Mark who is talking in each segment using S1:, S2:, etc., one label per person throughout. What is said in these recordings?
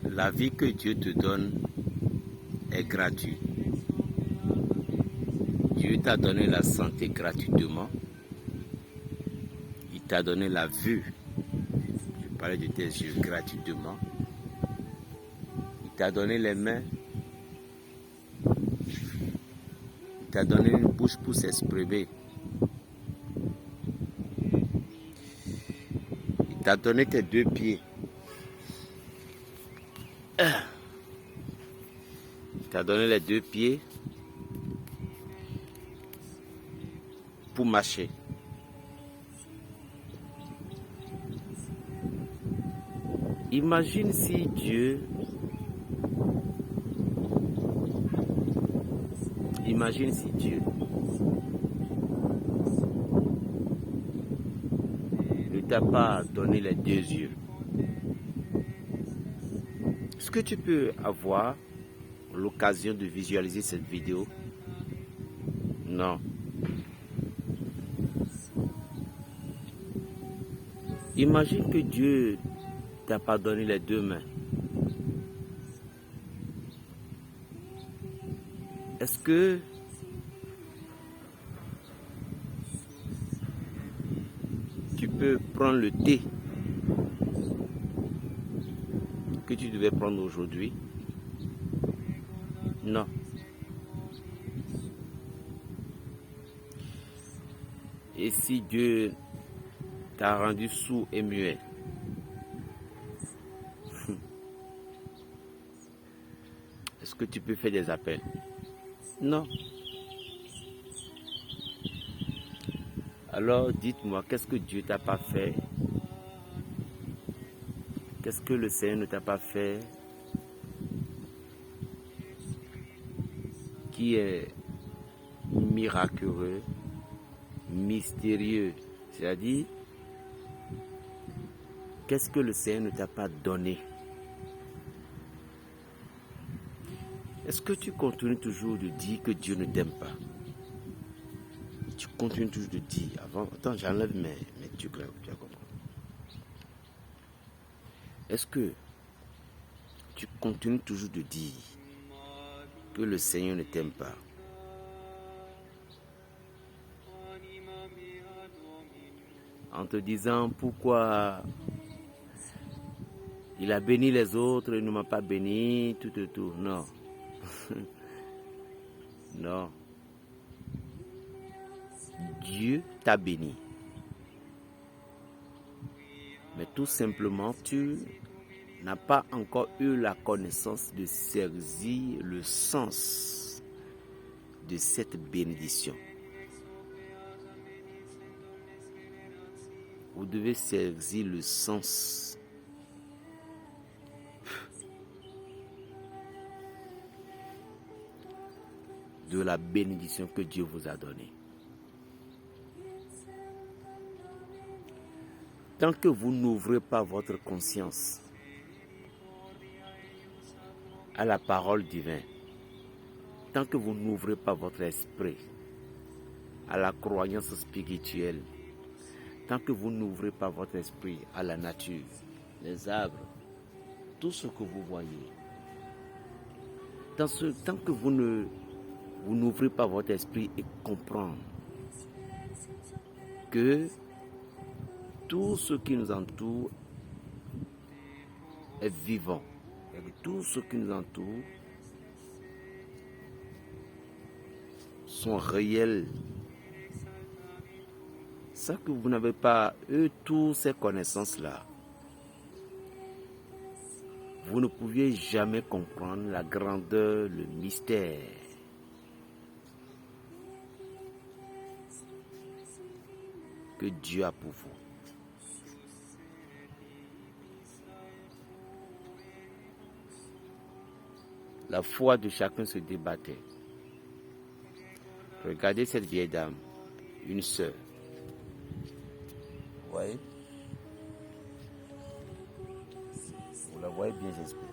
S1: La vie que Dieu te donne est gratuite. Dieu t'a donné la santé gratuitement. Il t'a donné la vue. Je parlais de tes yeux gratuitement. Il t'a donné les mains. Il t'a donné une bouche pour s'exprimer. Il t'a donné tes 2 pieds. Il t'a donné les 2 pieds pour marcher. Imagine si Dieu ne t'a pas donné les 2 yeux. Est-ce que tu peux avoir l'occasion de visualiser cette vidéo? Non. Imagine que Dieu t'a pas donné les 2 mains. Est-ce que tu peux prendre le thé que tu devais prendre aujourd'hui? Non. Et si Dieu t'a rendu sourd et muet? Est-ce que tu peux faire des appels? Non. Alors dites-moi, qu'est-ce que Dieu t'a pas fait? Qu'est-ce que le Seigneur ne t'a pas fait qui est miraculeux, mystérieux? C'est-à-dire, qu'est-ce que le Seigneur ne t'a pas donné? Est-ce que tu continues toujours de dire que Dieu ne t'aime pas? Tu continues toujours de dire, attends, j'enlève mes trucs là, tu vas comprendre. Est-ce que tu continues toujours de dire que le Seigneur ne t'aime pas? En te disant pourquoi il a béni les autres et ne m'a pas béni, tout. Non. Non. Dieu t'a béni. Mais tout simplement, tu n'as pas encore eu la connaissance de saisir le sens de cette bénédiction. Vous devez saisir le sens de la bénédiction que Dieu vous a donnée. Tant que vous n'ouvrez pas votre conscience à la parole divine, tant que vous n'ouvrez pas votre esprit à la croyance spirituelle, tant que vous n'ouvrez pas votre esprit à la nature, les arbres, tout ce que vous voyez, tant que vous n'ouvrez pas votre esprit et comprendre que tout ce qui nous entoure est vivant, et que tout ce qui nous entoure sont réels. Ça que vous n'avez pas eu toutes ces connaissances-là, vous ne pouviez jamais comprendre la grandeur, le mystère que Dieu a pour vous. La foi de chacun se débattait. Regardez cette vieille dame, une sœur. Vous voyez? Vous la voyez bien, j'espère.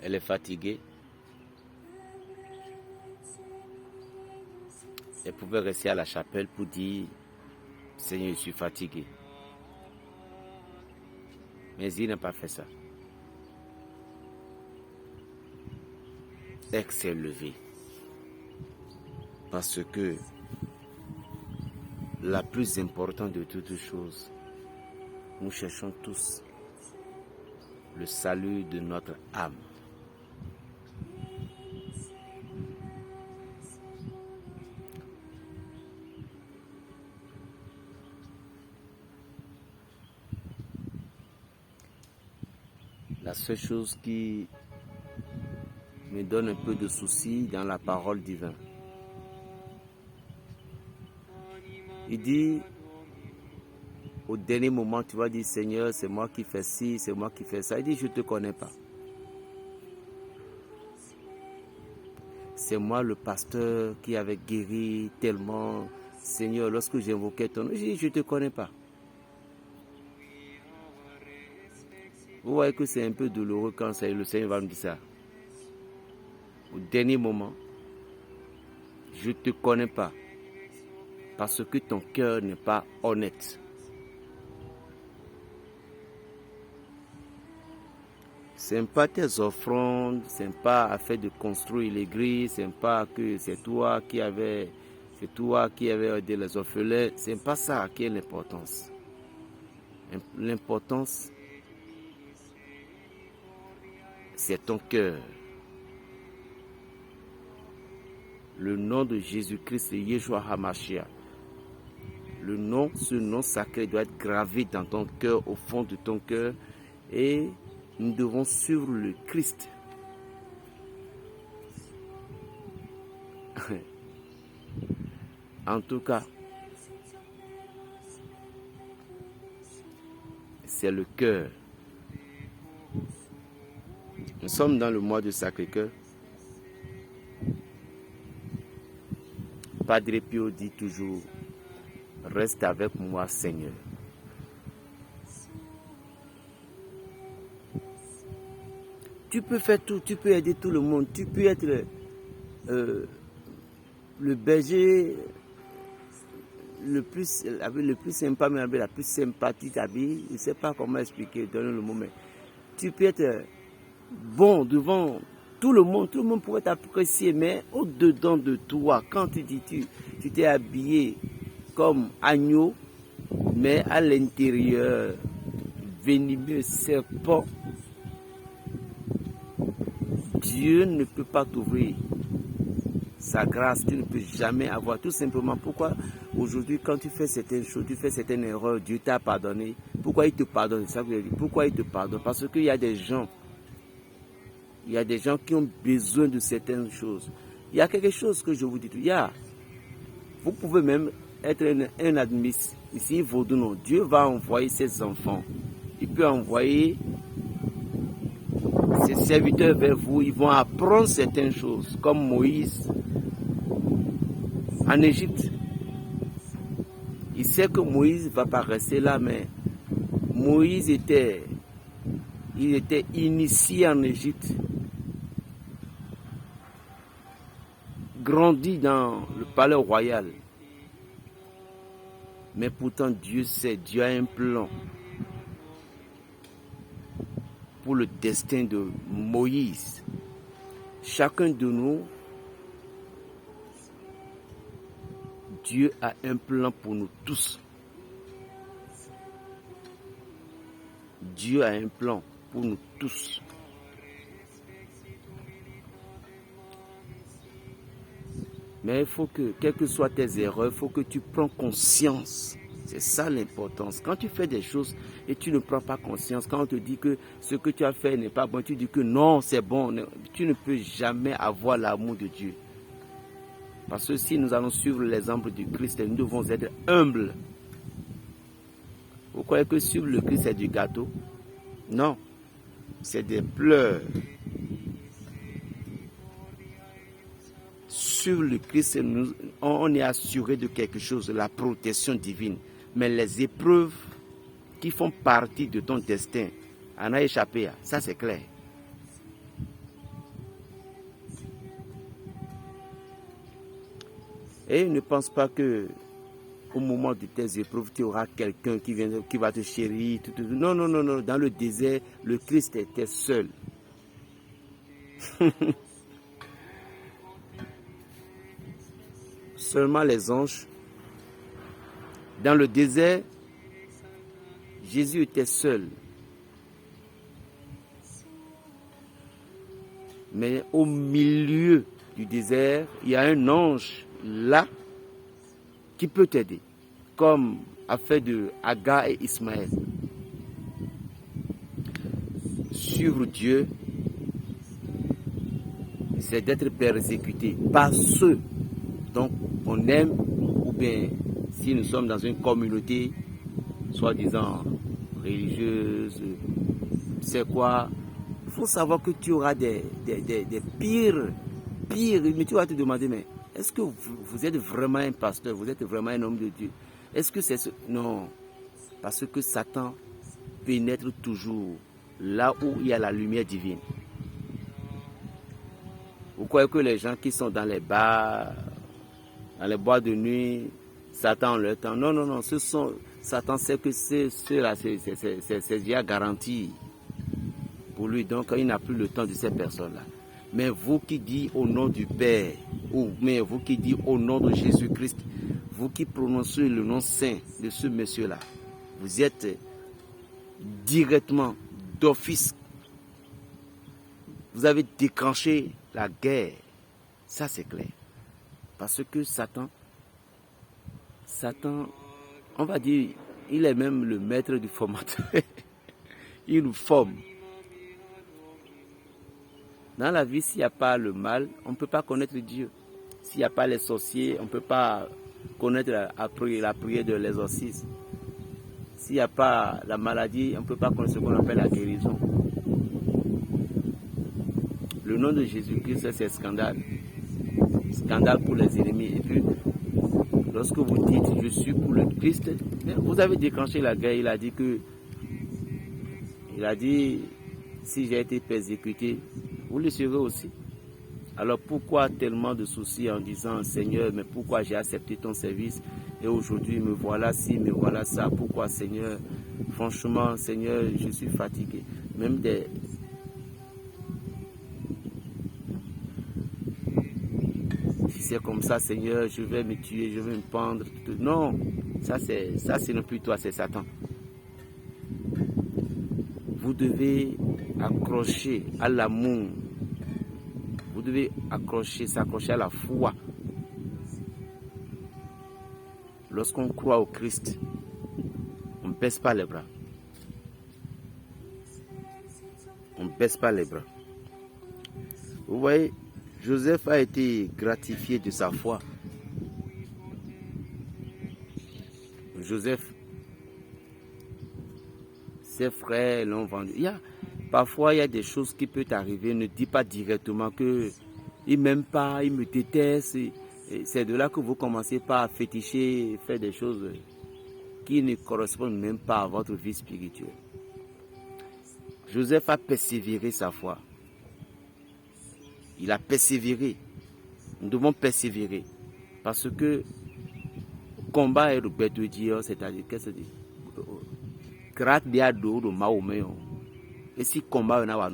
S1: Elle est fatiguée. Elle pouvait rester à la chapelle pour dire, Seigneur, je suis fatigué. Mais il n'a pas fait ça. Ex s'est levé. Parce que la plus importante de toutes choses, nous cherchons tous le salut de notre âme. La seule chose qui me donne un peu de souci dans la parole divine, il dit, au dernier moment, tu vas dire, Seigneur, c'est moi qui fais ci, c'est moi qui fais ça. Il dit, je ne te connais pas. C'est moi le pasteur qui avait guéri tellement. Seigneur, lorsque j'invoquais ton nom, je dis, je ne te connais pas. Vous voyez que c'est un peu douloureux quand le Seigneur va me dire ça. Au dernier moment, je ne te connais pas. Parce que ton cœur n'est pas honnête. Ce n'est pas tes offrandes, ce n'est pas afin de construire l'église, ce n'est pas que c'est toi qui avais aidé les orphelins, ce n'est pas ça qui est l'importance. L'importance, c'est ton cœur. Le nom de Jésus-Christ, c'est Yeshua HaMashiach. Ce nom sacré doit être gravé dans ton cœur, au fond de ton cœur. Et nous devons suivre le Christ. En tout cas, c'est le cœur. Nous sommes dans le mois de Sacré-Cœur. Padre Pio dit toujours, reste avec moi, Seigneur. Tu peux faire tout, tu peux aider tout le monde, tu peux être le berger le plus sympa, mais la plus sympathique, je ne sais pas comment expliquer, donner le mot, mais tu peux être bon devant tout le monde pourrait t'apprécier, mais au-dedans de toi, quand tu dis tu t'es habillé comme agneau, mais à l'intérieur, venimeux serpent, Dieu ne peut pas t'ouvrir sa grâce, tu ne peux jamais avoir. Tout simplement, pourquoi aujourd'hui, quand tu fais certaines choses, tu fais certaines erreurs, Dieu t'a pardonné. Pourquoi il te pardonne? Ça veut dire, pourquoi il te pardonne? Parce qu'il y a des gens qui ont besoin de certaines choses. Il y a quelque chose que je vous dis. Vous pouvez même être un admissible. Ici, Vaudounon, Dieu va envoyer ses enfants. Il peut envoyer ses serviteurs vers vous. Ils vont apprendre certaines choses, comme Moïse en Égypte. Il sait que Moïse ne va pas rester là, mais Moïse était initié en Égypte, grandi dans le palais royal. Mais pourtant, Dieu a un plan pour le destin de Moïse. Chacun de nous, Dieu a un plan pour nous tous. Dieu a un plan pour nous tous. Mais il faut que, quelles que soient tes erreurs, il faut que tu prends conscience. C'est ça l'importance. Quand tu fais des choses et tu ne prends pas conscience, quand on te dit que ce que tu as fait n'est pas bon, tu dis que non, c'est bon. Tu ne peux jamais avoir l'amour de Dieu. Parce que si nous allons suivre l'exemple du Christ, nous devons être humbles. Vous croyez que suivre le Christ c'est du gâteau? Non, c'est des pleurs. Suivre le Christ, on est assuré de quelque chose, de la protection divine. Mais les épreuves qui font partie de ton destin, en a échappé, ça c'est clair. Et ne pense pas que au moment de tes épreuves, tu auras quelqu'un qui va te chérir. Non, non, non, non. Dans le désert, le Christ était seul. Seulement les anges. Dans le désert, Jésus était seul. Mais au milieu du désert, il y a un ange là qui peut t'aider, comme a fait de Agar et Ismaël. Suivre Dieu, c'est d'être persécuté par ceux dont on aime, ou bien si nous sommes dans une communauté, soi-disant religieuse, c'est quoi? Il faut savoir que tu auras des pires, mais tu vas te demander, mais est-ce que vous êtes vraiment un pasteur, vous êtes vraiment un homme de Dieu? Est-ce que c'est ce... Non, parce que Satan pénètre toujours là où il y a la lumière divine. Vous croyez que les gens qui sont dans les bars, dans les boîtes de nuit, Satan leur temps? Non, non, non, Satan sait que ceux-là, c'est déjà garanti pour lui, donc il n'a plus le temps de ces personnes-là. Mais vous qui dites au nom du Père, ou mais vous qui dites au nom de Jésus-Christ, vous qui prononcez le nom saint de ce monsieur-là, vous êtes directement, d'office, vous avez déclenché la guerre. Ça c'est clair. Parce que Satan, on va dire, il est même le maître du formateur. Il nous forme. Dans la vie, s'il n'y a pas le mal, on ne peut pas connaître Dieu. S'il n'y a pas les sorciers, on ne peut pas connaître la prière de l'exorcisme. S'il n'y a pas la maladie, on ne peut pas connaître ce qu'on appelle la guérison. Le nom de Jésus-Christ, c'est scandale. Scandale pour les ennemis. Et puis, lorsque vous dites « je suis pour le Christ », vous avez déclenché la guerre. Il a dit « si j'ai été persécuté, vous le serez aussi ». Alors pourquoi tellement de soucis en disant « Seigneur, mais pourquoi j'ai accepté ton service et aujourd'hui me voilà ci, me voilà ça, pourquoi Seigneur, franchement Seigneur, je suis fatigué ». Même des... Si c'est comme ça, Seigneur, je vais me tuer, je vais me pendre. Non, ça c'est non plus toi, c'est Satan. Vous devez accrocher à l'amour. Vous devez s'accrocher à la foi. Lorsqu'on croit au Christ, on ne baisse pas les bras. On ne baisse pas les bras. Vous voyez, Joseph a été gratifié de sa foi. Joseph, ses frères l'ont vendu. Parfois, il y a des choses qui peuvent arriver. Ne dis pas directement que il m'aime pas, il me déteste. C'est de là que vous commencez pas à féticher, faire des choses qui ne correspondent même pas à votre vie spirituelle. Joseph a persévéré sa foi. Il a persévéré. Nous devons persévérer. Parce que combat est le bête de Dieu, c'est-à-dire, qu'est-ce que c'est? Grâce bien d'eau de Mahomet. Et si combat on a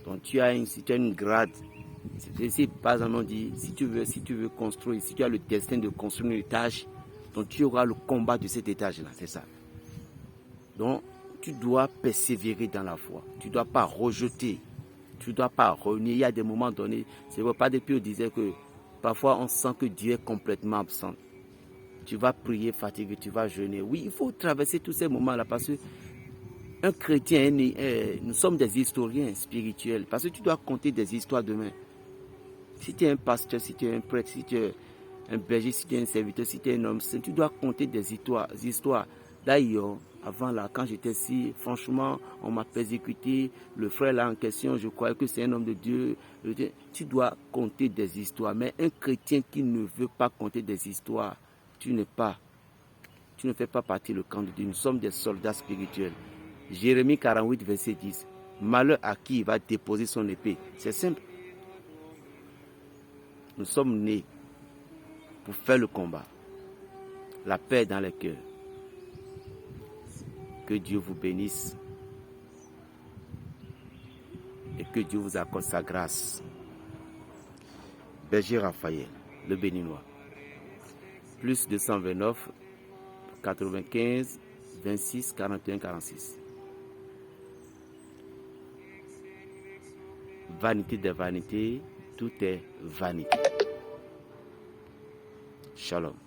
S1: donc tu as une grade. C'est par exemple on dit si tu veux construire, si tu as le destin de construire un étage, donc tu auras le combat de cet étage-là, c'est ça. Donc tu dois persévérer dans la foi. Tu ne dois pas rejeter. Tu ne dois pas renier. Il y a des moments donnés, c'est pas depuis on disait que parfois on sent que Dieu est complètement absent. Tu vas prier fatigué, tu vas jeûner. Oui, il faut traverser tous ces moments-là parce que un chrétien, nous sommes des historiens spirituels parce que tu dois compter des histoires demain. Si tu es un pasteur, si tu es un prêtre, si tu es un berger, si tu es un serviteur, si tu es un homme, tu dois compter des histoires. D'ailleurs, avant là, quand j'étais ici, franchement, on m'a persécuté. Le frère là en question, je croyais que c'est un homme de Dieu. Tu dois compter des histoires. Mais un chrétien qui ne veut pas compter des histoires, tu ne fais pas partie du camp de Dieu. Nous sommes des soldats spirituels. Jérémie 48, verset 10. Malheur à qui il va déposer son épée. C'est simple. Nous sommes nés pour faire le combat. la paix dans les cœurs. Que Dieu vous bénisse et que Dieu vous accorde sa grâce. Berger Raphaël, le Béninois. Plus 229 95 26 41 46. Vanité des vanités, tout est vanité. Shalom.